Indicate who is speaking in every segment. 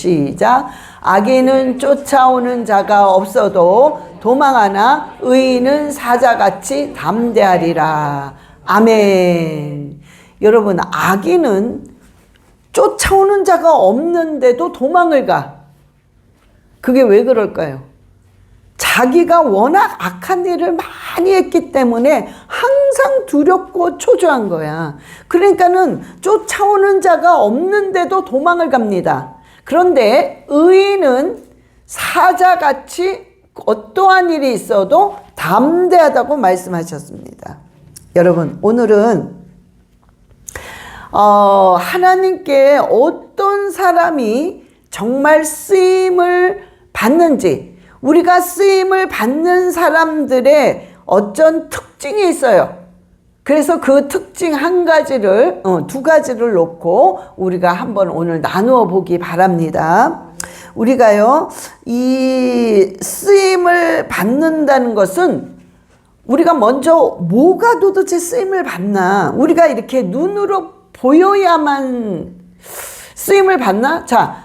Speaker 1: 시작. 악인은 쫓아오는 자가 없어도 도망하나 의인은 사자같이 담대하리라. 아멘. 여러분, 악인은 쫓아오는 자가 없는데도 도망을 가. 그게 왜 그럴까요? 자기가 워낙 악한 일을 많이 했기 때문에 항상 두렵고 초조한 거야. 그러니까는 쫓아오는 자가 없는데도 도망을 갑니다. 그런데 의인은 사자같이 어떠한 일이 있어도 담대하다고 말씀하셨습니다. 여러분, 오늘은 하나님께 어떤 사람이 정말 쓰임을 받는지, 우리가 쓰임을 받는 사람들의 어떤 특징이 있어요. 그래서 그 특징 두 가지를 놓고 우리가 한번 오늘 나누어 보기 바랍니다. 우리가요, 이 쓰임을 받는다는 것은 우리가 먼저 뭐가 도대체 쓰임을 받나? 우리가 이렇게 눈으로 보여야만 쓰임을 받나? 자,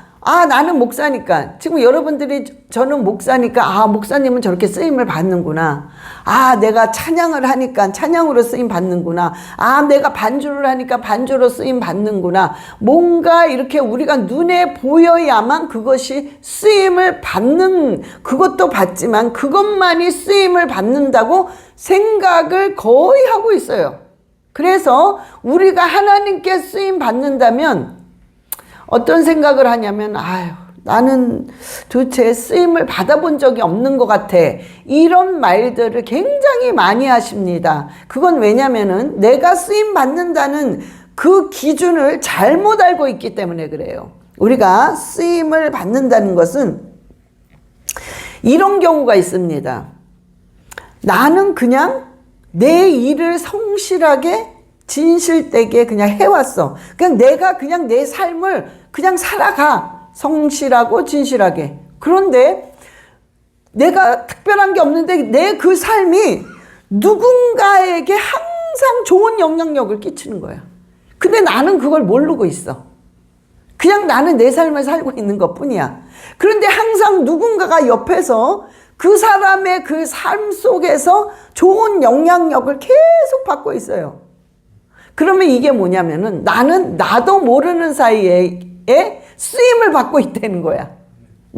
Speaker 1: 나는 목사니까. 지금 여러분들이 저는 목사니까, 목사님은 저렇게 쓰임을 받는구나. 내가 찬양을 하니까 찬양으로 쓰임 받는구나. 내가 반주를 하니까 반주로 쓰임 받는구나. 뭔가 이렇게 우리가 눈에 보여야만 그것이 쓰임을 받는, 그것도 받지만 그것만이 쓰임을 받는다고 생각을 거의 하고 있어요. 그래서 우리가 하나님께 쓰임 받는다면 어떤 생각을 하냐면, 나는 도대체 쓰임을 받아본 적이 없는 것 같아. 이런 말들을 굉장히 많이 하십니다. 그건 왜냐면은 내가 쓰임 받는다는 그 기준을 잘못 알고 있기 때문에 그래요. 우리가 쓰임을 받는다는 것은 이런 경우가 있습니다. 나는 그냥 내 일을 성실하게 진실되게 그냥 해왔어. 내가 그냥 내 삶을 그냥 살아가. 성실하고 진실하게. 그런데 내가 특별한 게 없는데 내 그 삶이 누군가에게 항상 좋은 영향력을 끼치는 거야. 근데 나는 그걸 모르고 있어. 그냥 나는 내 삶을 살고 있는 것 뿐이야. 그런데 항상 누군가가 옆에서 그 사람의 그 삶 속에서 좋은 영향력을 계속 받고 있어요. 그러면 이게 뭐냐면은 나는 나도 모르는 사이에 쓰임을 받고 있다는 거야.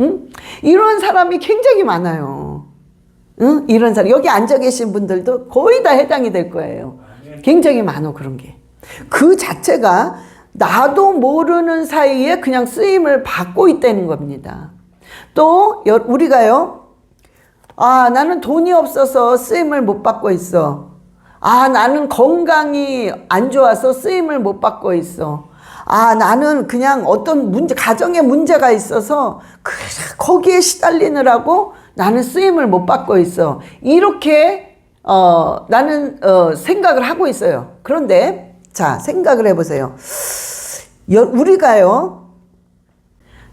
Speaker 1: 응? 이런 사람이 굉장히 많아요. 응? 이런 사람, 여기 앉아 계신 분들도 거의 다 해당이 될 거예요. 굉장히 많아, 그런 게. 그 자체가 나도 모르는 사이에 그냥 쓰임을 받고 있다는 겁니다. 또 우리가요, 나는 돈이 없어서 쓰임을 못 받고 있어. 나는 건강이 안 좋아서 쓰임을 못 받고 있어. 나는 그냥 어떤 문제, 가정에 문제가 있어서 거기에 시달리느라고 나는 쓰임을 못 받고 있어. 이렇게 나는 생각을 하고 있어요. 그런데 자, 생각을 해보세요. 우리가요,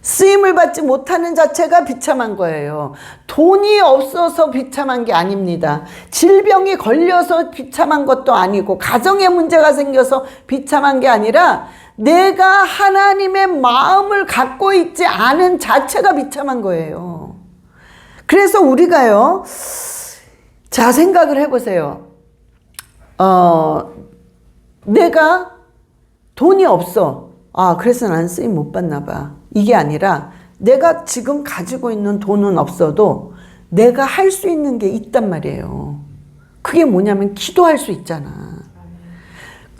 Speaker 1: 쓰임을 받지 못하는 자체가 비참한 거예요. 돈이 없어서 비참한 게 아닙니다. 질병이 걸려서 비참한 것도 아니고, 가정에 문제가 생겨서 비참한 게 아니라 내가 하나님의 마음을 갖고 있지 않은 자체가 비참한 거예요. 그래서 우리가요, 자, 생각을 해보세요. 내가 돈이 없어. 그래서 난 쓰임 못 받나 봐. 이게 아니라 내가 지금 가지고 있는 돈은 없어도 내가 할 수 있는 게 있단 말이에요. 그게 뭐냐면 기도할 수 있잖아.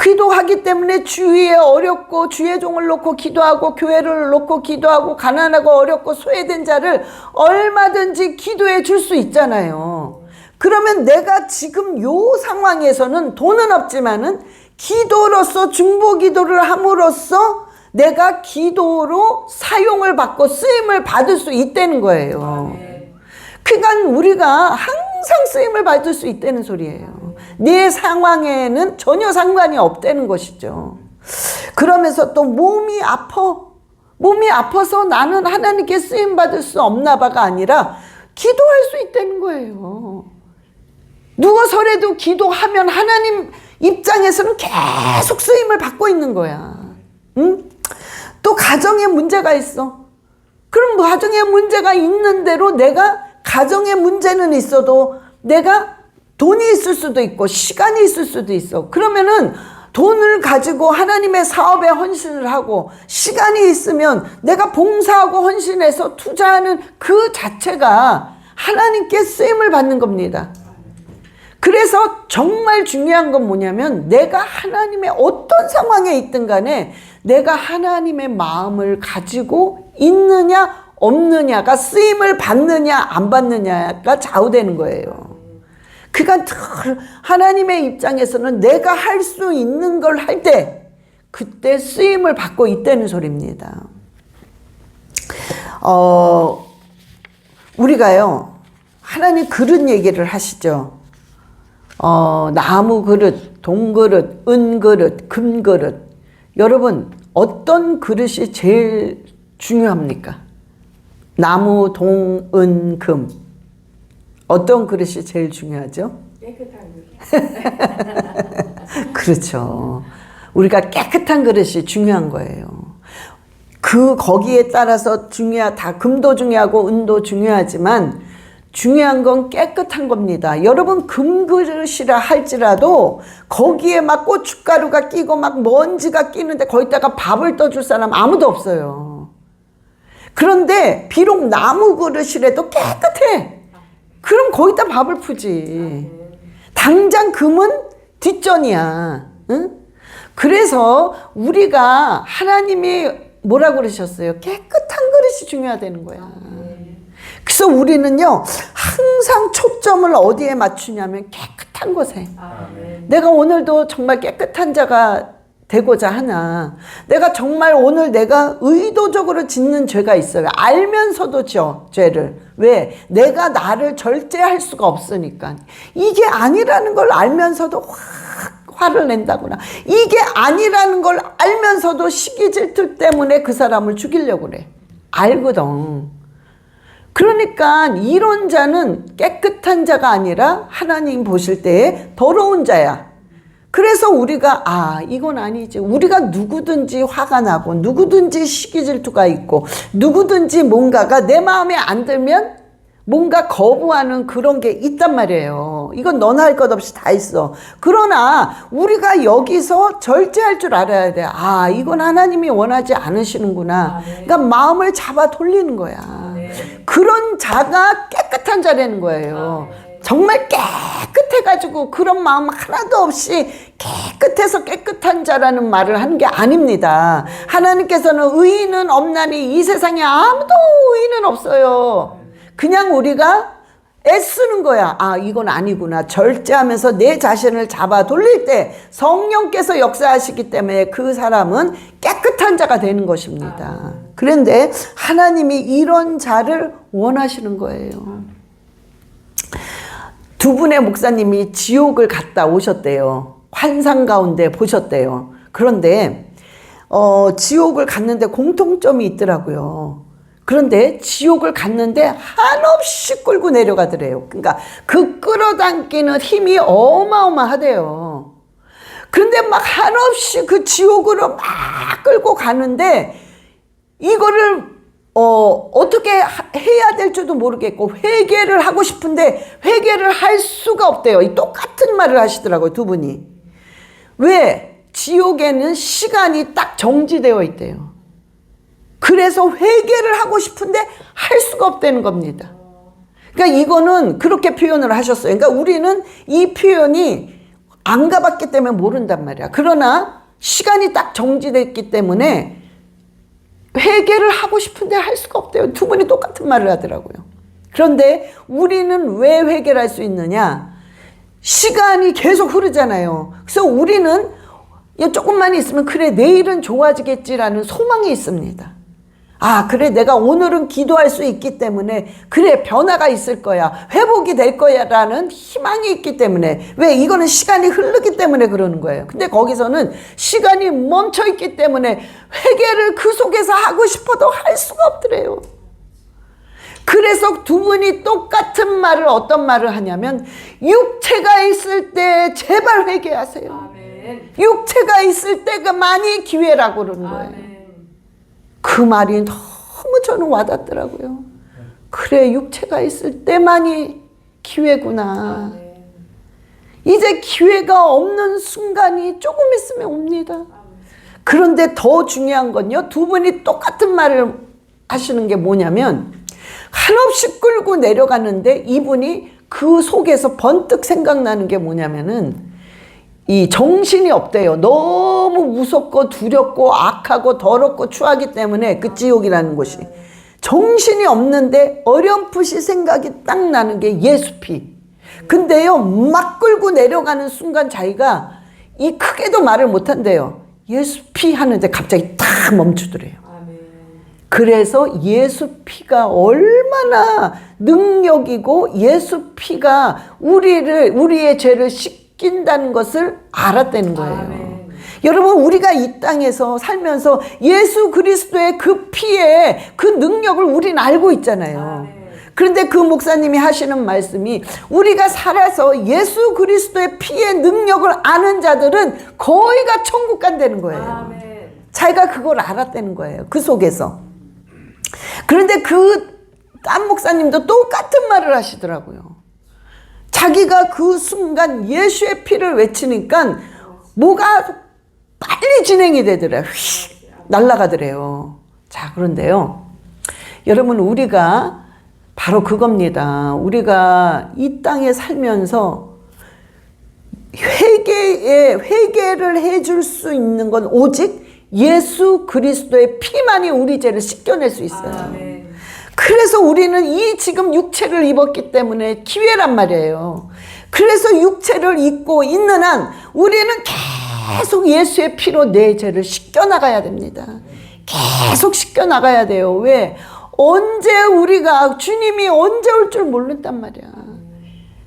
Speaker 1: 기도하기 때문에 주위에 어렵고 주의 종을 놓고 기도하고 교회를 놓고 기도하고 가난하고 어렵고 소외된 자를 얼마든지 기도해 줄 수 있잖아요. 그러면 내가 지금 요 상황에서는 돈은 없지만은 기도로서 중보 기도를 함으로써 내가 기도로 사용을 받고 쓰임을 받을 수 있다는 거예요. 그러니까 우리가 항상 쓰임을 받을 수 있다는 소리예요. 내 상황에는 전혀 상관이 없다는 것이죠. 그러면서 또 몸이 아파서 나는 하나님께 쓰임 받을 수 없나 봐가 아니라 기도할 수 있다는 거예요. 누워서라도 기도하면 하나님 입장에서는 계속 쓰임을 받고 있는 거야. 응? 또 가정에 문제가 있어. 그럼 가정에 문제가 있는 대로 내가 가정에 문제는 있어도 내가 돈이 있을 수도 있고 시간이 있을 수도 있어. 그러면은 돈을 가지고 하나님의 사업에 헌신을 하고 시간이 있으면 내가 봉사하고 헌신해서 투자하는 그 자체가 하나님께 쓰임을 받는 겁니다. 그래서 정말 중요한 건 뭐냐면 내가 하나님의 어떤 상황에 있든 간에 내가 하나님의 마음을 가지고 있느냐 없느냐가 쓰임을 받느냐 안 받느냐가 좌우되는 거예요. 그러니까 하나님의 입장에서는 내가 할 수 있는 걸 할 때 그때 쓰임을 받고 있다는 소리입니다. 우리가요 하나님 그릇 얘기를 하시죠. 나무 그릇, 동 그릇, 은 그릇, 금 그릇. 여러분 어떤 그릇이 제일 중요합니까? 나무, 동, 은, 금. 어떤 그릇이 제일 중요하죠?
Speaker 2: 깨끗한 그릇.
Speaker 1: 그렇죠. 우리가 깨끗한 그릇이 중요한 거예요. 거기에 따라서 다 금도 중요하고 은도 중요하지만 중요한 건 깨끗한 겁니다. 여러분 금 그릇이라 할지라도 거기에 막 고춧가루가 끼고 막 먼지가 끼는데 거기다가 밥을 떠줄 사람 아무도 없어요. 그런데 비록 나무 그릇이라도 깨끗해. 그럼 거기다 밥을 푸지. 당장 금은 뒷전이야. 응? 그래서 우리가 하나님이 뭐라고 그러셨어요? 깨끗한 그릇이 중요하다는 거야. 그래서 우리는요 항상 초점을 어디에 맞추냐면 깨끗한 것에. 내가 오늘도 정말 깨끗한 자가 되고자 하나, 내가 정말 오늘 내가 의도적으로 짓는 죄가 있어요. 알면서도 죄를. 왜? 내가 나를 절제할 수가 없으니까. 이게 아니라는 걸 알면서도 화를 낸다거나, 이게 아니라는 걸 알면서도 시기 질투 때문에 그 사람을 죽이려고 그래. 알거든. 그러니까 이런 자는 깨끗한 자가 아니라 하나님 보실 때에 더러운 자야. 그래서 우리가 이건 아니지. 우리가 누구든지 화가 나고 누구든지 시기 질투가 있고 누구든지 뭔가가 내 마음에 안 들면 뭔가 거부하는 그런 게 있단 말이에요. 이건 너나 할 것 없이 다 있어. 그러나 우리가 여기서 절제할 줄 알아야 돼. 이건 하나님이 원하지 않으시는구나. 그러니까 마음을 잡아 돌리는 거야. 그런 자가 깨끗한 자라는 거예요. 정말 깨끗해가지고 그런 마음 하나도 없이 깨끗해서 깨끗한 자라는 말을 하는 게 아닙니다. 하나님께서는 의인은 없나니 이 세상에 아무도 의인은 없어요. 그냥 우리가 애쓰는 거야. 이건 아니구나. 절제하면서 내 자신을 잡아 돌릴 때 성령께서 역사하시기 때문에 그 사람은 깨끗한 자가 되는 것입니다. 그런데 하나님이 이런 자를 원하시는 거예요. 두 분의 목사님이 지옥을 갔다 오셨대요. 환상 가운데 보셨대요. 그런데 지옥을 갔는데 공통점이 있더라고요. 그런데 지옥을 갔는데 한없이 끌고 내려가더래요. 그러니까 그 끌어당기는 힘이 어마어마하대요. 그런데 막 한없이 그 지옥으로 막 끌고 가는데 이거를 어떻게 해야 될지도 모르겠고 회개를 하고 싶은데 회개를 할 수가 없대요. 이 똑같은 말을 하시더라고요, 두 분이. 왜? 지옥에는 시간이 딱 정지되어 있대요. 그래서 회개를 하고 싶은데 할 수가 없다는 겁니다. 그러니까 이거는 그렇게 표현을 하셨어요. 그러니까 우리는 이 표현이 안 가봤기 때문에 모른단 말이야. 그러나 시간이 딱 정지됐기 때문에 회개를 하고 싶은데 할 수가 없대요. 두 분이 똑같은 말을 하더라고요. 그런데 우리는 왜 회개를 할 수 있느냐? 시간이 계속 흐르잖아요. 그래서 우리는 조금만 있으면 그래 내일은 좋아지겠지라는 소망이 있습니다. 그래 내가 오늘은 기도할 수 있기 때문에 그래 변화가 있을 거야. 회복이 될 거야 라는 희망이 있기 때문에. 왜? 이거는 시간이 흐르기 때문에 그러는 거예요. 근데 거기서는 시간이 멈춰 있기 때문에 회개를 그 속에서 하고 싶어도 할 수가 없더래요. 그래서 두 분이 똑같은 말을 어떤 말을 하냐면 육체가 있을 때 제발 회개하세요.
Speaker 2: 아멘.
Speaker 1: 육체가 있을 때가 많이 기회라고 그러는 거예요.
Speaker 2: 아멘.
Speaker 1: 그 말이 너무 저는 와닿더라고요. 그래, 육체가 있을 때만이 기회구나. 이제 기회가 없는 순간이 조금 있으면 옵니다. 그런데 더 중요한 건요, 두 분이 똑같은 말을 하시는 게 뭐냐면, 한없이 끌고 내려가는데 이분이 그 속에서 번뜩 생각나는 게 뭐냐면은, 이 정신이 없대요. 너무 무섭고 두렵고 악하고 더럽고 추하기 때문에, 그 지옥이라는 곳이. 정신이 없는데 어렴풋이 생각이 딱 나는 게 예수 피. 근데요, 막 끌고 내려가는 순간 자기가 이 크게도 말을 못한대요. 예수 피 하는데 갑자기 딱 멈추더래요. 그래서 예수 피가 얼마나 능력이고 예수 피가 우리의 죄를 씻긴다는 것을 알았다는 거예요. 여러분, 우리가 이 땅에서 살면서 예수 그리스도의 그 피에 그 능력을 우리는 알고 있잖아요. 그런데 그 목사님이 하시는 말씀이, 우리가 살아서 예수 그리스도의 피의 능력을 아는 자들은 거의가 천국 간다는 거예요. 자기가 그걸 알았다는 거예요. 그 속에서. 그런데 그 딴 목사님도 똑같은 말을 하시더라고요. 자기가 그 순간 예수의 피를 외치니까 뭐가 빨리 진행이 되더래요. 휙 날아가더래요. 자, 그런데요, 여러분, 우리가 바로 그겁니다. 우리가 이 땅에 살면서 회개를 해줄 수 있는 건 오직 예수 그리스도의 피만이 우리 죄를 씻겨낼 수 있어요. 그래서 우리는 이 지금 육체를 입었기 때문에 기회란 말이에요. 그래서 육체를 입고 있는 한 우리는 계속 예수의 피로 내 죄를 씻겨나가야 됩니다. 계속 씻겨나가야 돼요. 왜? 언제 우리가, 주님이 언제 올 줄 모른단 말이야.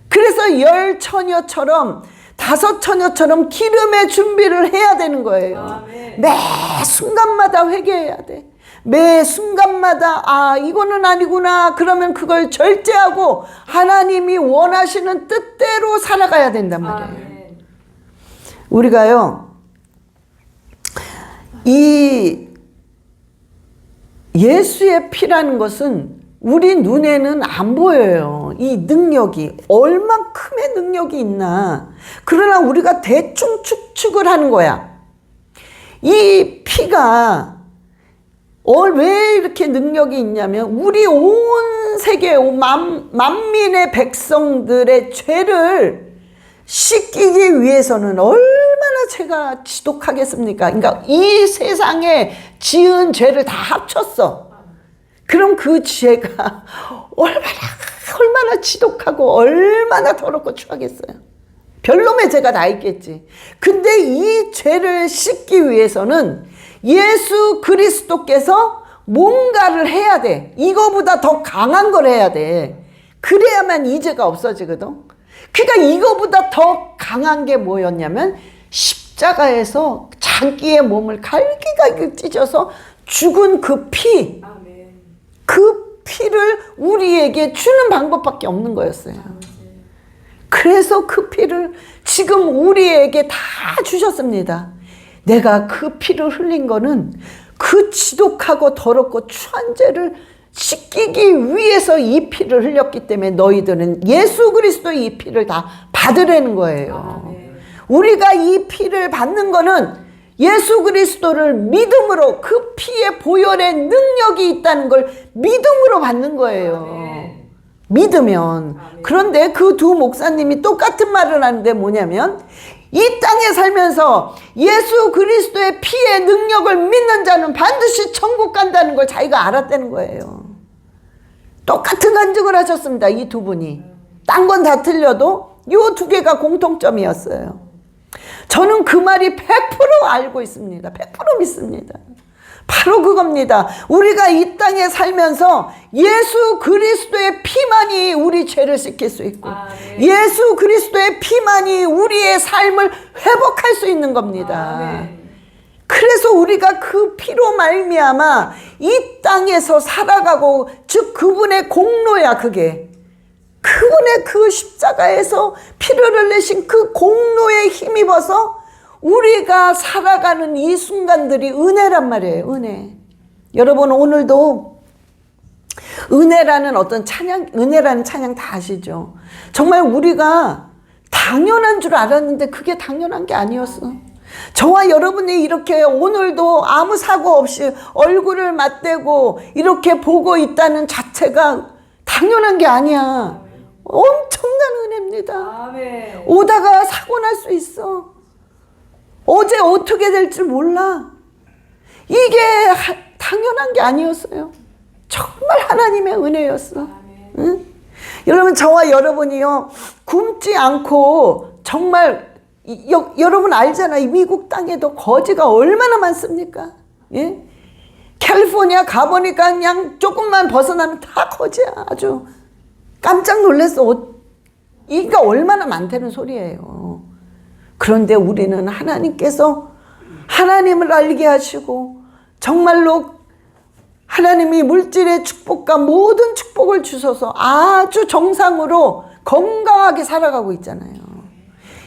Speaker 1: 그래서 열 처녀처럼, 다섯 처녀처럼 기름의 준비를 해야 되는 거예요. 매 순간마다 회개해야 돼. 매 순간마다, 아, 이거는 아니구나. 그러면 그걸 절제하고 하나님이 원하시는 뜻대로 살아가야 된단 말이에요. 우리가요, 이 예수의 피라는 것은 우리 눈에는 안 보여요. 이 능력이 얼만큼의 능력이 있나. 그러나 우리가 대충 추측을 하는 거야. 이 피가 왜 이렇게 능력이 있냐면, 우리 온 세계 만민의 백성들의 죄를 씻기기 위해서는 얼마나 죄가 지독하겠습니까? 그러니까 이 세상에 지은 죄를 다 합쳤어. 그럼 그 죄가 얼마나 지독하고 얼마나 더럽고 추하겠어요. 별놈의 죄가 다 있겠지. 근데 이 죄를 씻기 위해서는 예수 그리스도께서 뭔가를 해야 돼. 이거보다 더 강한 걸 해야 돼. 그래야만 이 죄가 없어지거든. 그러니까 이거보다 더 강한 게 뭐였냐면, 십자가에서 자기의 몸을 갈기갈기 찢어서 죽은 그 피, 그 피를 우리에게 주는 방법밖에 없는 거였어요. 그래서 그 피를 지금 우리에게 다 주셨습니다. 내가 그 피를 흘린 거는 그 지독하고 더럽고 추한 죄를 씻기기 위해서 이 피를 흘렸기 때문에 너희들은 예수 그리스도의 이 피를 다 받으라는 거예요. 우리가 이 피를 받는 거는 예수 그리스도를 믿음으로, 그 피의 보혈의 능력이 있다는 걸 믿음으로 받는 거예요. 믿으면. 그런데 그 두 목사님이 똑같은 말을 하는데 뭐냐면, 이 땅에 살면서 예수 그리스도의 피의 능력을 믿는 자는 반드시 천국 간다는 걸 자기가 알았다는 거예요. 똑같은 간증을 하셨습니다. 이 두 분이. 딴 건 다 틀려도 이 두 개가 공통점이었어요. 저는 그 말이 100% 알고 있습니다. 100% 믿습니다. 바로 그겁니다. 우리가 이 땅에 살면서 예수 그리스도의 피만이 우리 죄를 씻길 수 있고, 예수 그리스도의 피만이 우리의 삶을 회복할 수 있는 겁니다. 그래서 우리가 그 피로 말미암아 이 땅에서 살아가고, 즉 그분의 공로야. 그게 그분의 그 십자가에서 피를 흘리신 그 공로에 힘입어서 우리가 살아가는 이 순간들이 은혜란 말이에요. 은혜. 여러분, 오늘도 은혜라는 어떤 찬양, 은혜라는 찬양 다 아시죠? 정말 우리가 당연한 줄 알았는데 그게 당연한 게 아니었어. 저와 여러분이 이렇게 오늘도 아무 사고 없이 얼굴을 맞대고 이렇게 보고 있다는 자체가 당연한 게 아니야. 엄청난 은혜입니다.
Speaker 2: 아멘.
Speaker 1: 오다가 사고 날 수 있어. 어제 어떻게 될지 몰라. 이게 당연한 게 아니었어요. 정말 하나님의 은혜였어. 응? 여러분, 저와 여러분이요, 굶지 않고 정말 여러분 알잖아요. 미국 땅에도 거지가 얼마나 많습니까? 예? 캘리포니아 가보니까 그냥 조금만 벗어나면 다 거지야. 아주 깜짝 놀랐어. 이게 얼마나 많다는 소리예요. 그런데 우리는 하나님께서 하나님을 알게 하시고 정말로 하나님이 물질의 축복과 모든 축복을 주셔서 아주 정상으로 건강하게 살아가고 있잖아요.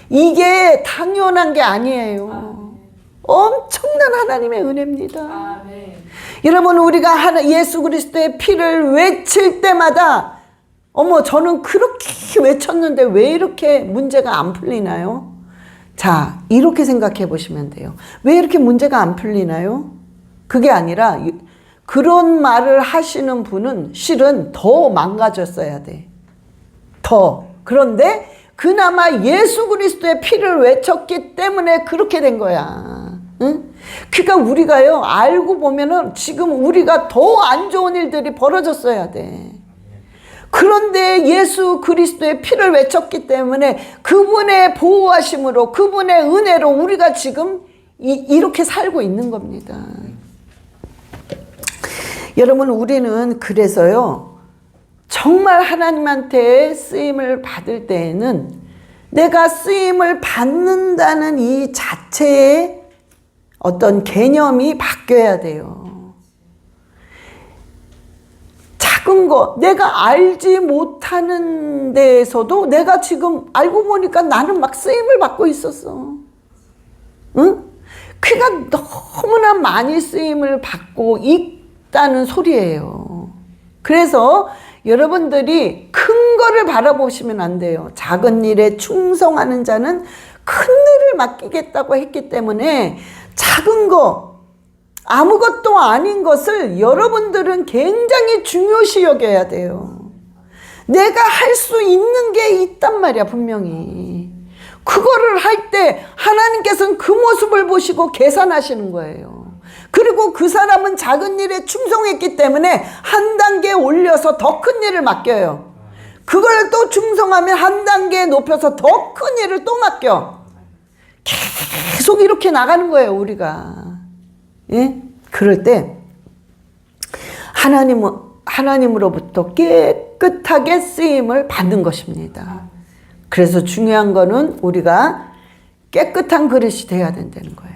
Speaker 1: 이게 당연한 게 아니에요. 엄청난 하나님의 은혜입니다.
Speaker 2: 아멘.
Speaker 1: 여러분, 우리가 예수 그리스도의 피를 외칠 때마다 어머, 저는 그렇게 외쳤는데 왜 이렇게 문제가 안 풀리나요? 자, 이렇게 생각해 보시면 돼요. 왜 이렇게 문제가 안 풀리나요? 그게 아니라 그런 말을 하시는 분은 실은 더 망가졌어야 돼. 더. 그런데 그나마 예수 그리스도의 피를 외쳤기 때문에 그렇게 된 거야. 응? 그러니까 우리가요, 알고 보면은 지금 우리가 더 안 좋은 일들이 벌어졌어야 돼. 그런데 예수 그리스도의 피를 외쳤기 때문에 그분의 보호하심으로, 그분의 은혜로 우리가 지금 이렇게 살고 있는 겁니다. 여러분, 우리는 그래서요, 정말 하나님한테 쓰임을 받을 때에는 내가 쓰임을 받는다는 이 자체의 어떤 개념이 바뀌어야 돼요. 작은 거, 내가 알지 못하는 데에서도 내가 지금 알고 보니까 나는 막 쓰임을 받고 있었어. 응? 그러니까 너무나 많이 쓰임을 받고 있다는 소리예요. 그래서 여러분들이 큰 거를 바라보시면 안 돼요. 작은 일에 충성하는 자는 큰 일을 맡기겠다고 했기 때문에 작은 거, 아무것도 아닌 것을 여러분들은 굉장히 중요시 여겨야 돼요. 내가 할 수 있는 게 있단 말이야, 분명히. 그거를 할 때 하나님께서는 그 모습을 보시고 계산하시는 거예요. 그리고 그 사람은 작은 일에 충성했기 때문에 한 단계 올려서 더 큰 일을 맡겨요. 그걸 또 충성하면 한 단계 높여서 더 큰 일을 또 맡겨. 계속 이렇게 나가는 거예요, 우리가. 예? 그럴 때 하나님으로부터 깨끗하게 쓰임을 받는 것입니다. 그래서 중요한 거는 우리가 깨끗한 그릇이 돼야 된다는 거예요.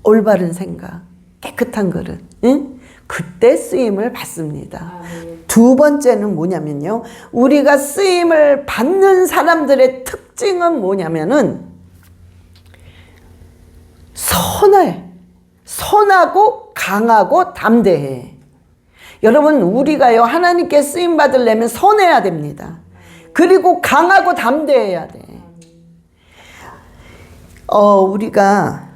Speaker 1: 올바른 생각, 깨끗한 그릇. 응? 그때 쓰임을 받습니다. 두 번째는 뭐냐면요, 우리가 쓰임을 받는 사람들의 특징은 뭐냐면은 선하고 강하고 담대해. 여러분, 우리가요, 하나님께 쓰임 받으려면 선해야 됩니다. 그리고 강하고 담대해야 돼. 우리가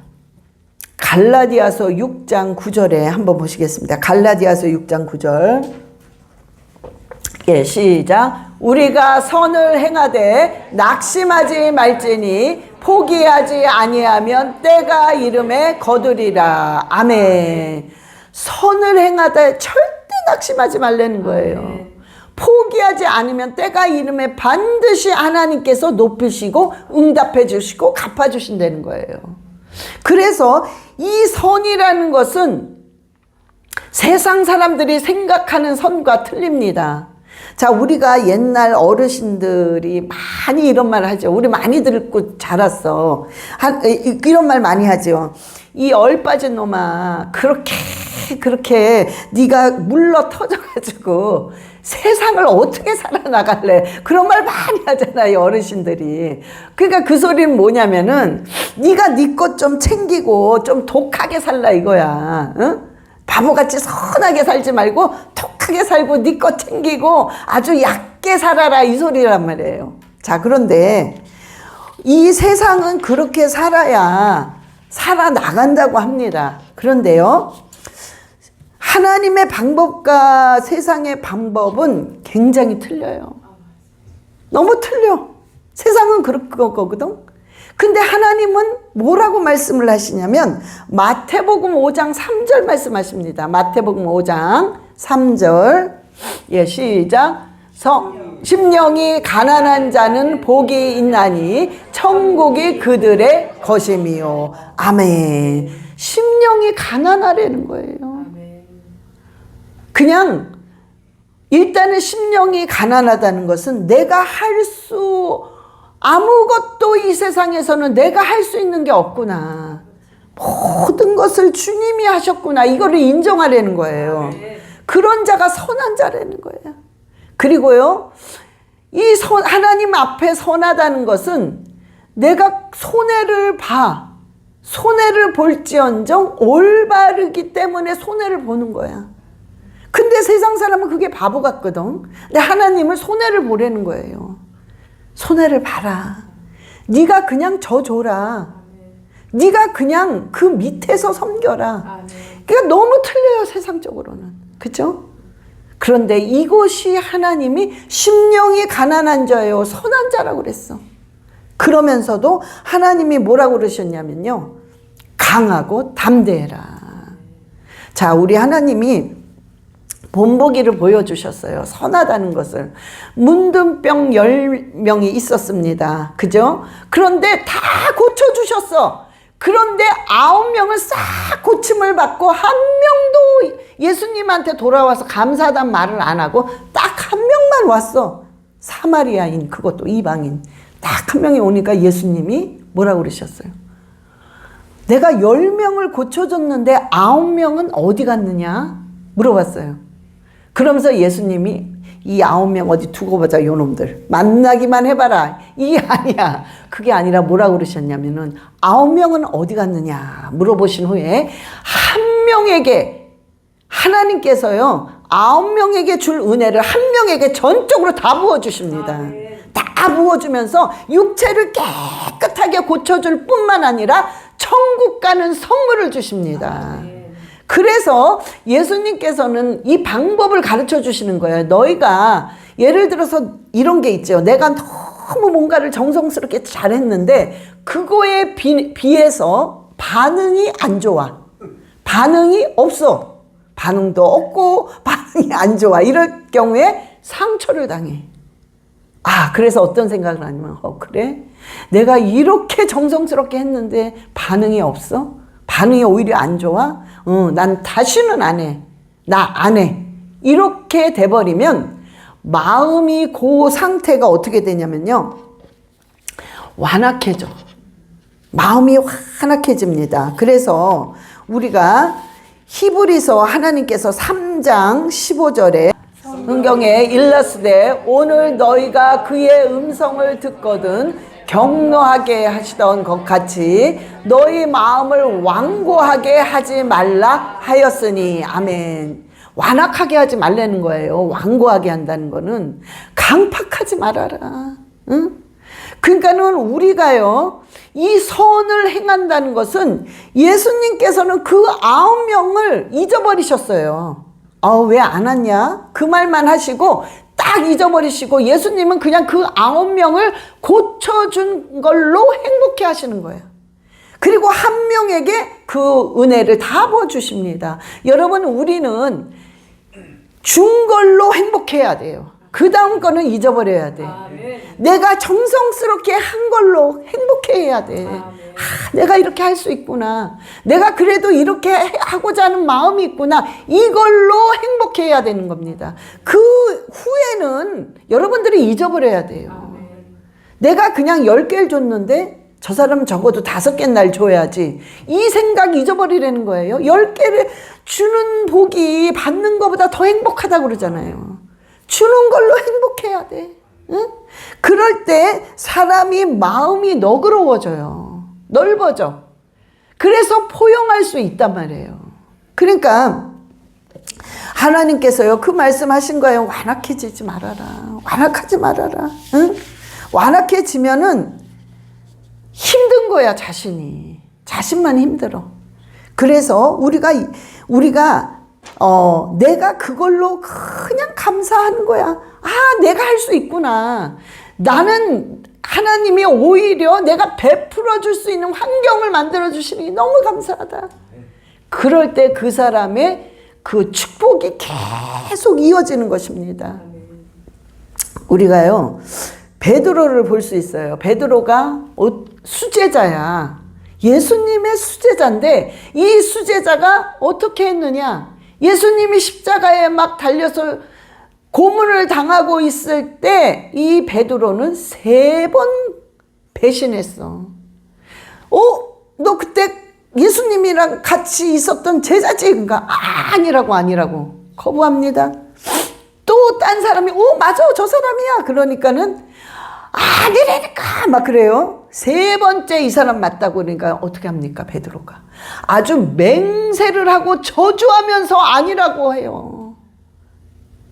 Speaker 1: 갈라디아서 6장 9절에 한번 보시겠습니다. 갈라디아서 6장 9절. 예, 시작. 우리가 선을 행하되 낙심하지 말지니 포기하지 아니하면 때가 이름에 거두리라. 아멘. 선을 행하되 절대 낙심하지 말라는 거예요. 포기하지 않으면 때가 이름에 반드시 하나님께서 높이시고 응답해 주시고 갚아 주신다는 거예요. 그래서 이 선이라는 것은 세상 사람들이 생각하는 선과 틀립니다. 자, 우리가 옛날 어르신들이 많이 이런 말 하죠. 우리 많이 듣고 자랐어. 이런 말 많이 하죠. 이 얼빠진 놈아, 그렇게 네가 물러 터져가지고 세상을 어떻게 살아나갈래? 그런 말 많이 하잖아요, 어르신들이. 그러니까 그 소리는 뭐냐면은 네가 네 것 좀 챙기고 좀 독하게 살라 이거야. 응? 바보같이 선하게 살지 말고 독하게 착하게 살고 네 것 챙기고 아주 얕게 살아라 이 소리란 말이에요. 자, 그런데 이 세상은 그렇게 살아야 살아나간다고 합니다. 그런데요, 하나님의 방법과 세상의 방법은 굉장히 틀려요. 너무 틀려. 세상은 그럴 거거든. 근데 하나님은 뭐라고 말씀을 하시냐면 마태복음 5장 3절 말씀하십니다. 마태복음 5장 3절. 예, 시작. 심령이 가난한 자는 복이 있나니 천국이 그들의 것임이요. 아멘. 심령이 가난하라는 거예요. 그냥 일단은 심령이 가난하다는 것은 내가 할 수 아무것도 이 세상에서는 내가 할 수 있는 게 없구나. 모든 것을 주님이 하셨구나. 이거를 인정하려는 거예요. 그런 자가 선한 자라는 거예요. 그리고요, 하나님 앞에 선하다는 것은 내가 손해를 봐. 손해를 볼지언정 올바르기 때문에 손해를 보는 거야. 근데 세상 사람은 그게 바보 같거든. 근데 하나님을 손해를 보라는 거예요. 손해를 봐라. 네가 그냥 져줘라. 네가 그냥 그 밑에서 섬겨라. 그러니까 너무 틀려요, 세상적으로는. 그렇죠? 그런데 이것이 하나님이 심령이 가난한 자요 선한 자라고 그랬어. 그러면서도 하나님이 뭐라고 그러셨냐면요, 강하고 담대해라. 자, 우리 하나님이 본보기를 보여주셨어요. 선하다는 것을. 문둥병 10명이 있었습니다. 그죠? 그런데 다 고쳐주셨어. 그런데 9명은 싹 고침을 받고 한 명도 예수님한테 돌아와서 감사하다는 말을 안 하고 딱 한 명만 왔어. 사마리아인, 그것도 이방인. 딱 한 명이 오니까 예수님이 뭐라고 그러셨어요? 내가 10명을 고쳐줬는데 9명은 어디 갔느냐? 물어봤어요. 그러면서 예수님이 이 9명 어디 두고 보자, 요놈들. 만나기만 해봐라. 이게 아니야. 그게 아니라 뭐라고 그러셨냐면은 9명은 어디 갔느냐 물어보신 후에 한 명에게 하나님께서요 9명에게 줄 은혜를 한 명에게 전적으로 다 부어주십니다. 다 부어주면서 육체를 깨끗하게 고쳐줄 뿐만 아니라 천국 가는 선물을 주십니다. 그래서 예수님께서는 이 방법을 가르쳐 주시는 거예요. 너희가 예를 들어서 이런 게 있죠. 내가 너무 뭔가를 정성스럽게 잘했는데 그거에 비해서 반응이 안 좋아. 반응이 없어. 반응도 없고 반응이 안 좋아. 이럴 경우에 상처를 당해. 아, 그래서 어떤 생각을 하냐면 그래? 내가 이렇게 정성스럽게 했는데 반응이 없어? 반응이 오히려 안 좋아? 난 다시는 안 해. 나 안 해. 이렇게 돼버리면 마음이 그 상태가 어떻게 되냐면요, 완악해져. 마음이 완악해집니다. 그래서 우리가 히브리서 하나님께서 3장 15절에 성경에 일러스되 오늘 너희가 그의 음성을 듣거든 격노하게 하시던 것 같이 너희 마음을 완고하게 하지 말라 하였으니. 아멘. 완악하게 하지 말라는 거예요. 완고하게 한다는 거는 강팍하지 말아라. 응? 그러니까는 우리가요 이 선을 행한다는 것은 예수님께서는 그 9명을 잊어버리셨어요. 왜 안 왔냐? 그 말만 하시고 딱 잊어버리시고 예수님은 그냥 그 9명을 고쳐준 걸로 행복해 하시는 거예요. 그리고 한 명에게 그 은혜를 다 부어주십니다. 여러분, 우리는 준 걸로 행복해야 돼요. 그 다음 거는 잊어버려야 돼. 내가 정성스럽게 한 걸로 행복해야 돼. 내가 이렇게 할 수 있구나. 내가 그래도 이렇게 하고자 하는 마음이 있구나. 이걸로 행복해야 되는 겁니다. 그 후에는 여러분들이 잊어버려야 돼요. 내가 그냥 10개를 줬는데 저 사람은 적어도 5개 날 줘야지. 이 생각 잊어버리라는 거예요. 10개를 주는 복이 받는 것보다 더 행복하다고 그러잖아요. 주는 걸로 행복해야 돼. 응? 그럴 때 사람이 마음이 너그러워져요. 넓어져. 그래서 포용할 수 있단 말이에요. 그러니까 하나님께서요, 그 말씀하신 거예요. 완악해지지 말아라. 완악하지 말아라. 응? 완악해지면은 힘든 거야, 자신이. 자신만 힘들어. 그래서 내가 그걸로 그냥 감사하는 거야. 아, 내가 할 수 있구나. 나는 하나님이 오히려 내가 베풀어 줄 수 있는 환경을 만들어 주시니 너무 감사하다. 그럴 때 그 사람의 그 축복이 계속 이어지는 것입니다. 우리가요, 베드로를 볼 수 있어요. 베드로가 수제자야. 예수님의 수제자인데 이 수제자가 어떻게 했느냐? 예수님이 십자가에 막 달려서 고문을 당하고 있을 때 이 베드로는 3번 배신했어. 너 그때 예수님이랑 같이 있었던 제자지? 그러니까 아니라고 거부합니다. 또 딴 사람이 맞아, 저 사람이야. 그러니까는 아니라니까 막 그래요. 3번째 이 사람 맞다고 그러니까 어떻게 합니까? 베드로가 아주 맹세를 하고 저주하면서 아니라고 해요.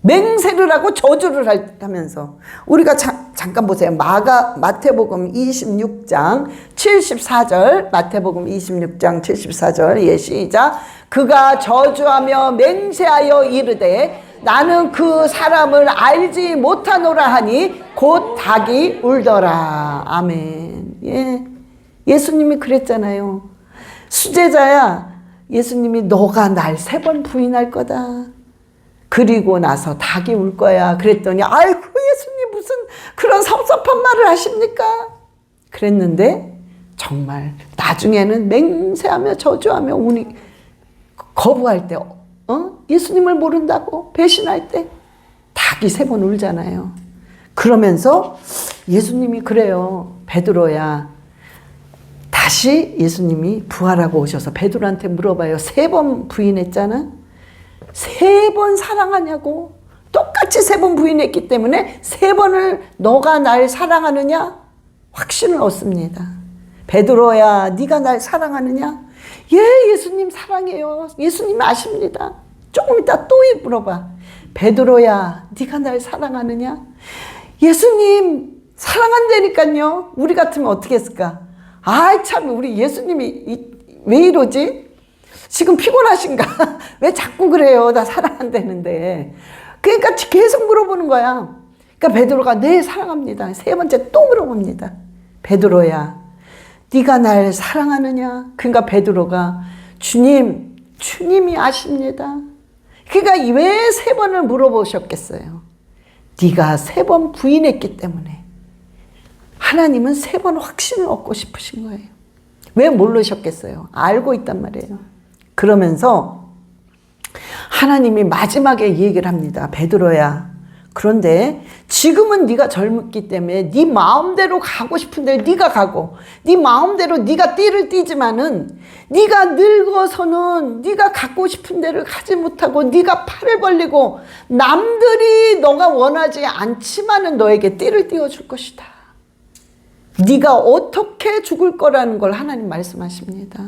Speaker 1: 맹세를 하고 저주를 하면서. 우리가 잠깐 보세요. 마태복음 26장 74절, 마태복음 26장 74절. 예, 시작. 그가 저주하며 맹세하여 이르되 나는 그 사람을 알지 못하노라 하니 곧 닭이 울더라. 아멘. 예, 예수님이 그랬잖아요. 수제자야. 예수님이 너가 날 3번 부인할 거다. 그리고 나서 닭이 울 거야. 그랬더니 아이고, 예수님 무슨 그런 섭섭한 말을 하십니까? 그랬는데 정말 나중에는 맹세하며 저주하며 거부할 때, 예수님을 모른다고 배신할 때 닭이 3번 울잖아요. 그러면서 예수님이 그래요. 베드로야, 다시 예수님이 부활하고 오셔서 베드로한테 물어봐요. 3번 부인했잖아. 3번 사랑하냐고. 똑같이 3번 부인했기 때문에 3번을 너가 날 사랑하느냐? 확신을 얻습니다. 베드로야, 네가 날 사랑하느냐? 예, 예수님 사랑해요. 예수님 아십니다. 조금 이따 또 물어봐. 베드로야, 네가 날 사랑하느냐? 예수님 사랑한다니까요. 우리 같으면 어떻게 했을까? 아이 참, 우리 예수님이 왜 이러지? 지금 피곤하신가? 왜 자꾸 그래요? 나 사랑한다는데. 그러니까 계속 물어보는 거야. 그러니까 베드로가 네, 사랑합니다. 3번째 또 물어봅니다. 베드로야, 네가 날 사랑하느냐? 그러니까 베드로가 주님이 아십니다. 그러니까 왜 3번을 물어보셨겠어요? 네가 3번 부인했기 때문에. 하나님은 3번 확신을 얻고 싶으신 거예요. 왜 모르셨겠어요? 알고 있단 말이에요. 그러면서 하나님이 마지막에 얘기를 합니다. 베드로야, 그런데 지금은 네가 젊기 때문에 네 마음대로 가고 싶은 데 네가 가고 네 마음대로 네가 띠를 띠지만은 네가 늙어서는 네가 가고 싶은 데를 가지 못하고 네가 팔을 벌리고 남들이 너가 원하지 않지만은 너에게 띠를 띄워줄 것이다. 네가 어떻게 죽을 거라는 걸 하나님 말씀하십니다.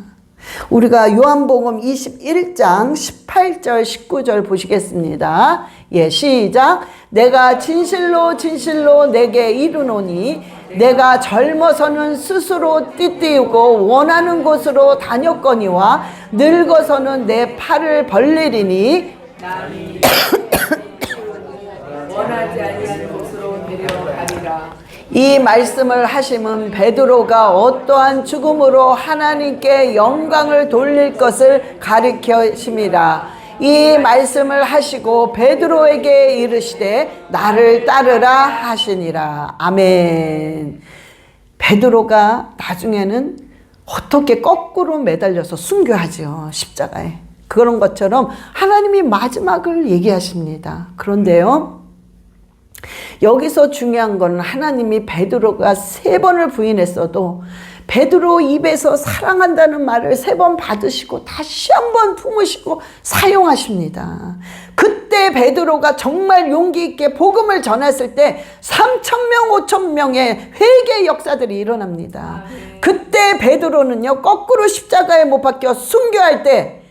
Speaker 1: 우리가 요한복음 21장 18절 19절 보시겠습니다. 예, 시작. 내가 진실로 진실로 내게 이르노니 내가 젊어서는 스스로 띠띠우고 원하는 곳으로 다녔거니와 늙어서는 내 팔을 벌리리니 원하지 아니하는 곳으로 데려가리라. 이 말씀을 하심은 베드로가 어떠한 죽음으로 하나님께 영광을 돌릴 것을 가리켜심이라. 이 말씀을 하시고 베드로에게 이르시되 나를 따르라 하시니라. 아멘. 베드로가 나중에는 어떻게 거꾸로 매달려서 순교하죠, 십자가에. 그런 것처럼 하나님이 마지막을 얘기하십니다. 그런데요, 여기서 중요한 건 하나님이 베드로가 3번을 부인했어도 베드로 입에서 사랑한다는 말을 3번 받으시고 다시 한번 품으시고 사용하십니다. 그때 베드로가 정말 용기 있게 복음을 전했을 때 3,000명, 5,000명의 회개 역사들이 일어납니다. 그때 베드로는요, 거꾸로 십자가에 못 박혀 순교할 때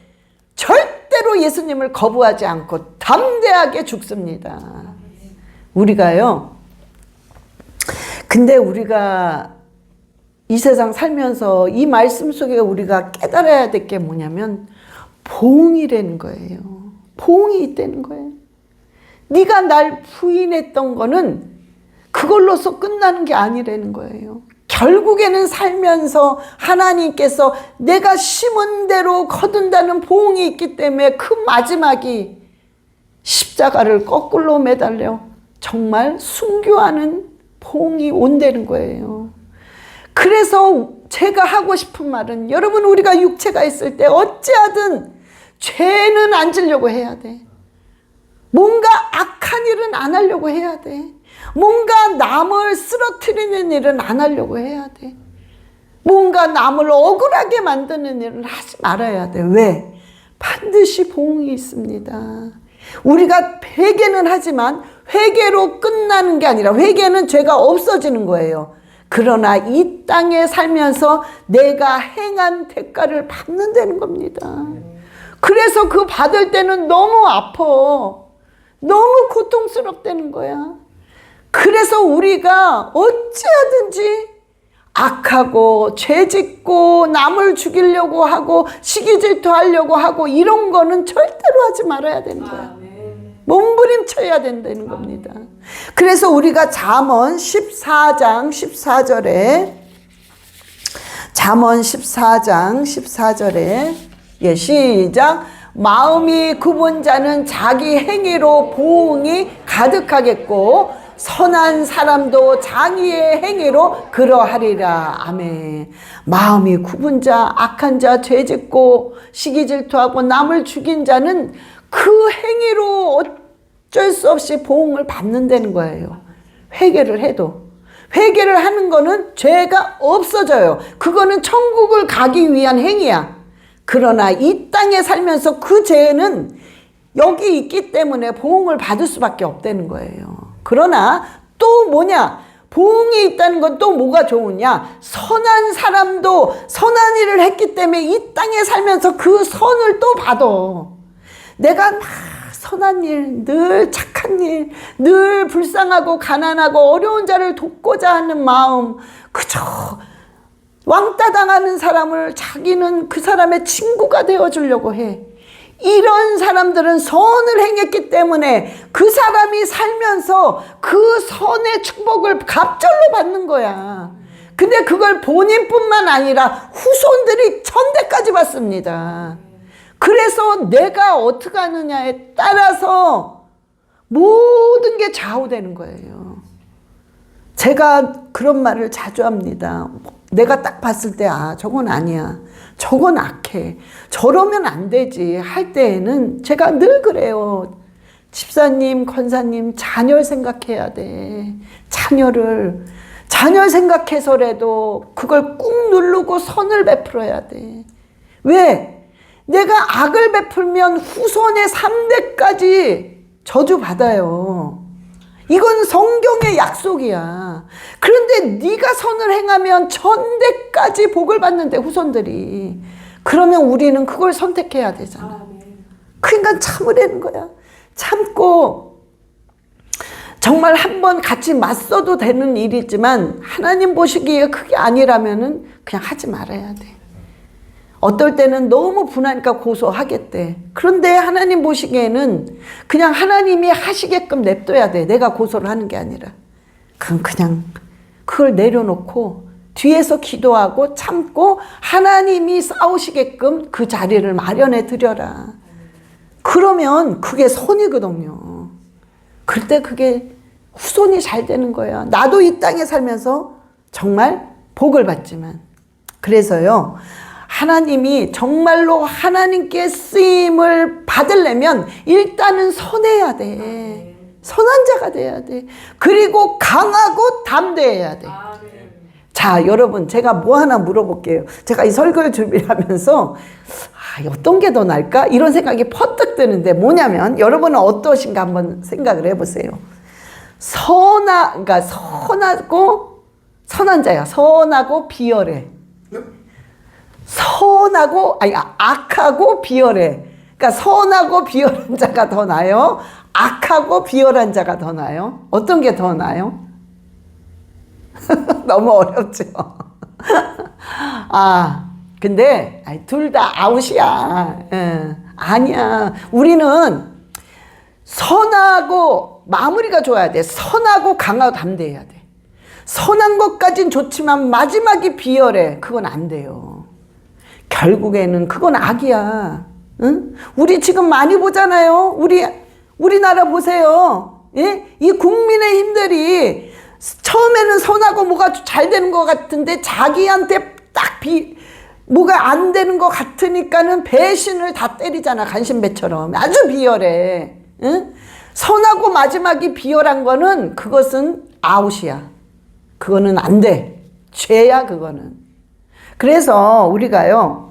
Speaker 1: 절대로 예수님을 거부하지 않고 담대하게 죽습니다. 우리가요. 근데 우리가 이 세상 살면서 이 말씀 속에 우리가 깨달아야 될 게 뭐냐면 보응이라는 거예요. 보응이 있다는 거예요. 네가 날 부인했던 거는 그걸로서 끝나는 게 아니라는 거예요. 결국에는 살면서 하나님께서 내가 심은 대로 거둔다는 보응이 있기 때문에 그 마지막이 십자가를 거꾸로 매달려 정말 순교하는 보응이 온다는 거예요. 그래서 제가 하고 싶은 말은 여러분, 우리가 육체가 있을 때 어찌하든 죄는 안 지려고 해야 돼. 뭔가 악한 일은 안 하려고 해야 돼. 뭔가 남을 쓰러뜨리는 일은 안 하려고 해야 돼. 뭔가 남을 억울하게 만드는 일은 하지 말아야 돼. 왜? 반드시 보응이 있습니다. 우리가 회개는 하지만 회개로 끝나는 게 아니라 회개는 죄가 없어지는 거예요. 그러나 이 땅에 살면서 내가 행한 대가를 받는다는 겁니다. 그래서 그 받을 때는 너무 아파. 너무 고통스럽다는 거야. 그래서 우리가 어찌하든지 악하고 죄짓고 남을 죽이려고 하고 시기질투하려고 하고 이런 거는 절대로 하지 말아야 되는 거야. 몸부림쳐야 된다는 겁니다. 그래서 우리가 잠언 14장 14절에 잠언 14장 14절에 예, 시작. 마음이 굽은 자는 자기 행위로 보응이 가득하겠고 선한 사람도 자기의 행위로 그러하리라. 아멘. 마음이 굽은 자, 악한 자, 죄짓고 시기질투하고 남을 죽인 자는 그 행위로 어쩔 수 없이 보응을 받는다는 거예요. 회개를 해도. 회개를 하는 거는 죄가 없어져요. 그거는 천국을 가기 위한 행위야. 그러나 이 땅에 살면서 그 죄는 여기 있기 때문에 보응을 받을 수밖에 없다는 거예요. 그러나 또 뭐냐? 보응이 있다는 건 또 뭐가 좋으냐? 선한 사람도 선한 일을 했기 때문에 이 땅에 살면서 그 선을 또 받아. 내가 막 선한 일, 늘 착한 일, 늘 불쌍하고 가난하고 어려운 자를 돕고자 하는 마음, 그저 왕따 당하는 사람을 자기는 그 사람의 친구가 되어주려고 해. 이런 사람들은 선을 행했기 때문에 그 사람이 살면서 그 선의 축복을 갑절로 받는 거야. 근데 그걸 본인뿐만 아니라 후손들이 천대까지 받습니다. 그래서 내가 어떻게 하느냐에 따라서 모든 게 좌우되는 거예요. 제가 그런 말을 자주 합니다. 내가 딱 봤을 때 저건 아니야. 저건 악해. 저러면 안 되지. 할 때에는 제가 늘 그래요. 집사님, 권사님, 자녀를 생각해야 돼. 자녀를 생각해서라도 그걸 꾹 누르고 선을 베풀어야 돼. 왜? 내가 악을 베풀면 후손의 3대까지 저주받아요. 이건 성경의 약속이야. 그런데 네가 선을 행하면 천대까지 복을 받는데 후손들이. 그러면 우리는 그걸 선택해야 되잖아. 그러니까 참으라는 거야. 참고 정말 한번 같이 맞서도 되는 일이지만 하나님 보시기에 그게 아니라면은 그냥 하지 말아야 돼. 어떨 때는 너무 분하니까 고소하겠대. 그런데 하나님 보시기에는 그냥 하나님이 하시게끔 냅둬야 돼. 내가 고소를 하는 게 아니라. 그냥 그걸 내려놓고 뒤에서 기도하고 참고 하나님이 싸우시게끔 그 자리를 마련해 드려라. 그러면 그게 선이거든요. 그때 그게 후손이 잘 되는 거야. 나도 이 땅에 살면서 정말 복을 받지만. 그래서요. 하나님이 정말로 하나님께 쓰임을 받으려면 일단은 선해야 돼. 선한 자가 돼야 돼. 그리고 강하고 담대해야 돼. 자, 여러분, 제가 뭐 하나 물어볼게요. 제가 이 설교를 준비를 하면서 어떤 게 더 나을까? 이런 생각이 퍼뜩 드는데 뭐냐면 여러분은 어떠신가 한번 생각을 해보세요. 그러니까 선한 자야. 선하고 비열해. 악하고 비열해. 그러니까 선하고 비열한 자가 더 나아요? 악하고 비열한 자가 더 나아요? 어떤 게 더 나아요? 너무 어렵죠. 근데 둘 다 아웃이야. 아니야. 우리는 선하고 마무리가 좋아야 돼. 선하고 강하고 담대해야 돼. 선한 것까진 좋지만 마지막이 비열해. 그건 안 돼요. 결국에는 그건 악이야. 응? 우리 지금 많이 보잖아요. 우리나라 보세요. 예? 이 국민의힘들이 처음에는 선하고 뭐가 잘 되는 것 같은데 자기한테 딱 뭐가 안 되는 것 같으니까는 배신을 다 때리잖아. 간신배처럼. 아주 비열해. 응? 선하고 마지막이 비열한 거는 그것은 아웃이야. 그거는 안 돼. 죄야 그거는. 그래서 우리가요.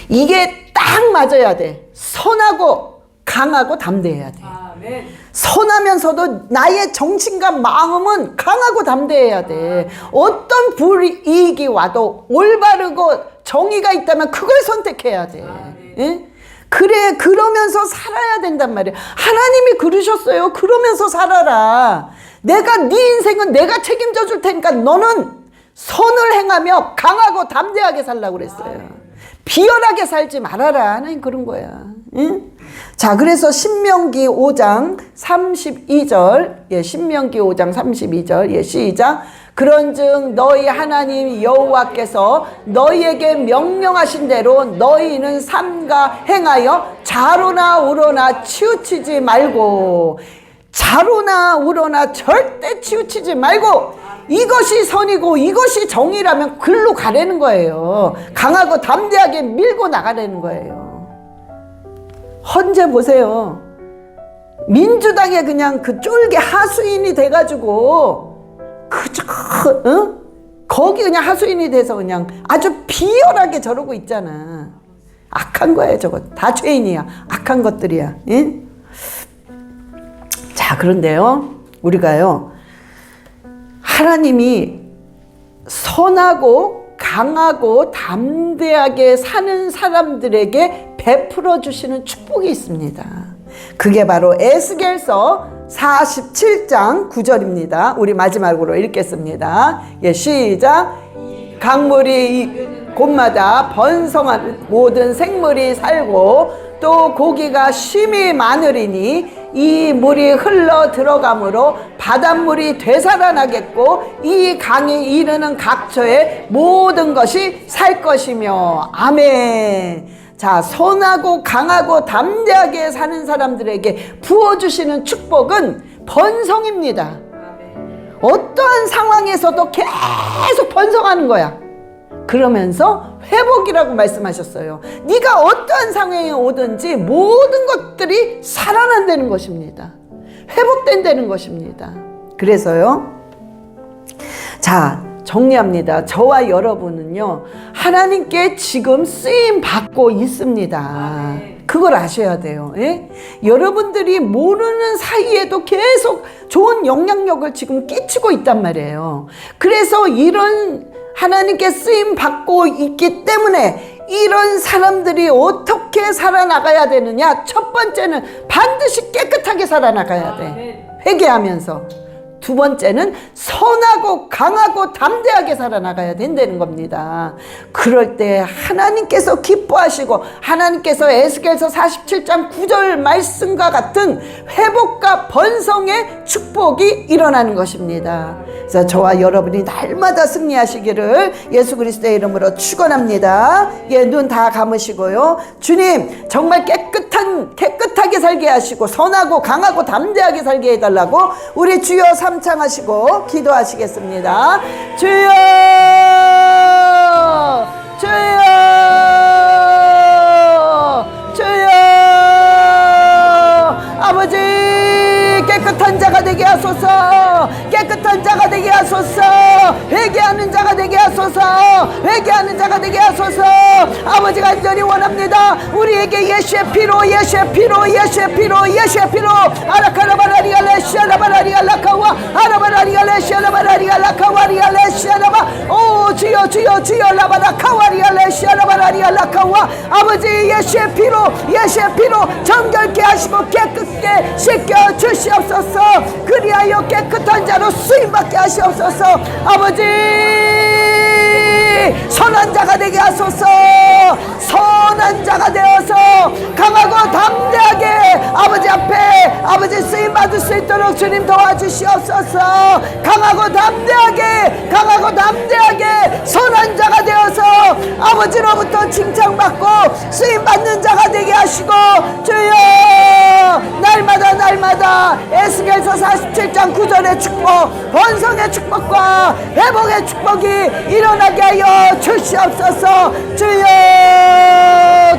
Speaker 1: 이게 딱 맞아야 돼. 선하고 강하고 담대해야 돼. 선하면서도 나의 정신과 마음은 강하고 담대해야 돼. 어떤 불이익이 와도 올바르고 정의가 있다면 그걸 선택해야 돼. 예? 그래, 그러면서 살아야 된단 말이야. 하나님이 그러셨어요. 그러면서 살아라. 네 인생은 내가 책임져 줄 테니까 너는 선을 행하며 강하고 담대하게 살라고 그랬어요. 비열하게 살지 말아라. 하나님 그런 거야. 응? 자, 그래서 신명기 5장 32절. 신명기 5장 32절. 시작. 그런즉 너희 하나님 여호와께서 너희에게 명령하신 대로 너희는 삼가 행하여 좌로나 우로나 치우치지 말고, 좌로나 우로나 절대 치우치지 말고, 이것이 선이고 이것이 정의라면 글로 가라는 거예요. 강하고 담대하게 밀고 나가라는 거예요. 헌재 보세요. 민주당에 그냥 그 쫄개 하수인이 돼가지고 거기 그냥 하수인이 돼서 그냥 아주 비열하게 저러고 있잖아. 악한 거예요. 저거 다 죄인이야. 악한 것들이야. 예? 자, 그런데요, 우리가요, 하나님이 선하고 강하고 담대하게 사는 사람들에게 베풀어 주시는 축복이 있습니다. 그게 바로 에스겔서 47장 9절입니다. 우리 마지막으로 읽겠습니다. 시작. 강물이 곳마다 번성한 모든 생물이 살고 또 고기가 쉼이 많으리니 이 물이 흘러 들어가므로 바닷물이 되살아나겠고 이 강에 이르는 각처의 모든 것이 살 것이며. 아멘. 자, 선하고 강하고 담대하게 사는 사람들에게 부어주시는 축복은 번성입니다. 어떠한 상황에서도 계속 번성하는 거야. 그러면서 회복이라고 말씀하셨어요. 네가 어떠한 상황에 오든지 모든 것들이 살아난다는 것입니다. 회복된다는 것입니다. 그래서요, 자, 정리합니다. 저와 여러분은요, 하나님께 지금 쓰임 받고 있습니다. 그걸 아셔야 돼요. 예? 여러분들이 모르는 사이에도 계속 좋은 영향력을 지금 끼치고 있단 말이에요. 그래서 이런 하나님께 쓰임 받고 있기 때문에 이런 사람들이 어떻게 살아나가야 되느냐? 첫 번째는 반드시 깨끗하게 살아나가야 돼. 회개하면서. 두 번째는 선하고 강하고 담대하게 살아나가야 된다는 겁니다. 그럴 때 하나님께서 기뻐하시고 하나님께서 에스겔서 47장 9절 말씀과 같은 회복과 번성의 축복이 일어나는 것입니다. 그래서 저와 여러분이 날마다 승리하시기를 예수 그리스도의 이름으로 축원합니다. 눈 다 감으시고요. 주님, 정말 깨끗하게 살게 하시고 선하고 강하고 담대하게 살게 해달라고 우리 주여 삼창하시고 기도하시겠습니다. 주여, 주여, 주여. 아버지, 깨끗한 자가 되게 하소서. 깨끗한 자가 되게 하소서. 회개하는 자가 되게 하소서. 회개하는 자가 되게 하소서. 아버지가 간절히 원합니다. 우리에게 예수의 피로, 예수의 피로, 예수의 피로, 예수의 피로. 아라카라바라리가 레시아라바라리가 라카와 아라바라리가 레시아라바라리가 라카와리가 레시아라바. 오 주여 주여 주여 라바라카와리가 레시아라바라리 라카와 아버지 예수의 피로 정결케 하시고 깨끗게 씻겨 주시옵소서. 그리하여 깨끗한 자로 쓰임받게 하시옵소서. 아버지 선한 자가 되게 하소서. 선한 자가 되어서 강하고 담대하게 아버지 앞에 아버지 쓰임 받을 수 있도록 주님 도와주시옵소서. 강하고 담대하게 선한 자가 되어서 아버지로부터 칭찬받고 쓰임 받는 자가 되게 하시고 주여 날마다 에스겔서 47장 9절의 축복, 번성의 축복과 회복의 축복이 일어나게 하여 주시옵소서. 주여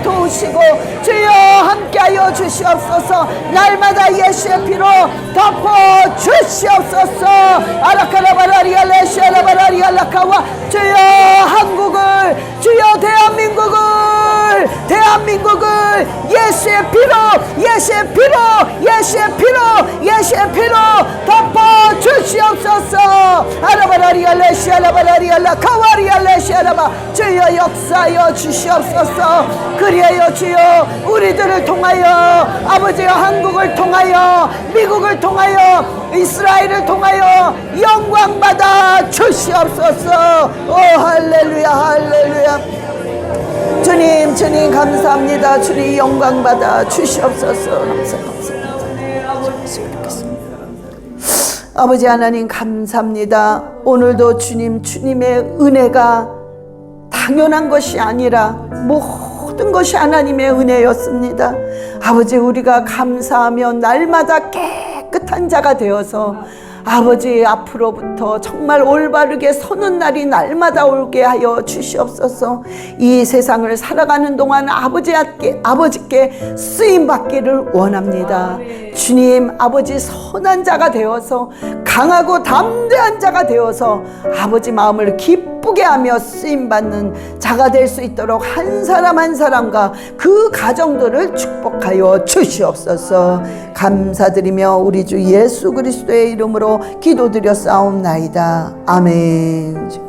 Speaker 1: 도우시고 주여 함께하여 주시옵소서. 날마다 예수의 피로 덮어 주시옵소서. 아라카라바라리알레시아라바라리알라카와 주여 한국을 주여 대한민국을 예수의 피로 덮어 주시옵소서. 아라바라리알레시아라바라리알라카와리알레시아라바 주여 역사하여 주시옵소서. 그리하여 주여 우리들을 통하여 아버지여 한국을 통하여 미국을 통하여 이스라엘을 통하여 영광받아 주시옵소서. 오 할렐루야. 주님 감사합니다. 주님 영광받아 주시옵소서. 감사합니다. 아버지 하나님 감사합니다. 오늘도 주님의 은혜가 당연한 것이 아니라 모든 것이 하나님의 은혜였습니다. 아버지 우리가 감사하며 날마다 깨끗한 자가 되어서 아버지 앞으로부터 정말 올바르게 서는 날이 날마다 오게 하여 주시옵소서. 이 세상을 살아가는 동안 아버지께 쓰임받기를 원합니다. 주님 아버지 선한 자가 되어서 강하고 담대한 자가 되어서 아버지 마음을 기쁘게 하며 쓰임받는 자가 될 수 있도록 한 사람 한 사람과 그 가정들을 축복하여 주시옵소서. 감사드리며 우리 주 예수 그리스도의 이름으로 기도드려 싸움나이다. 아멘.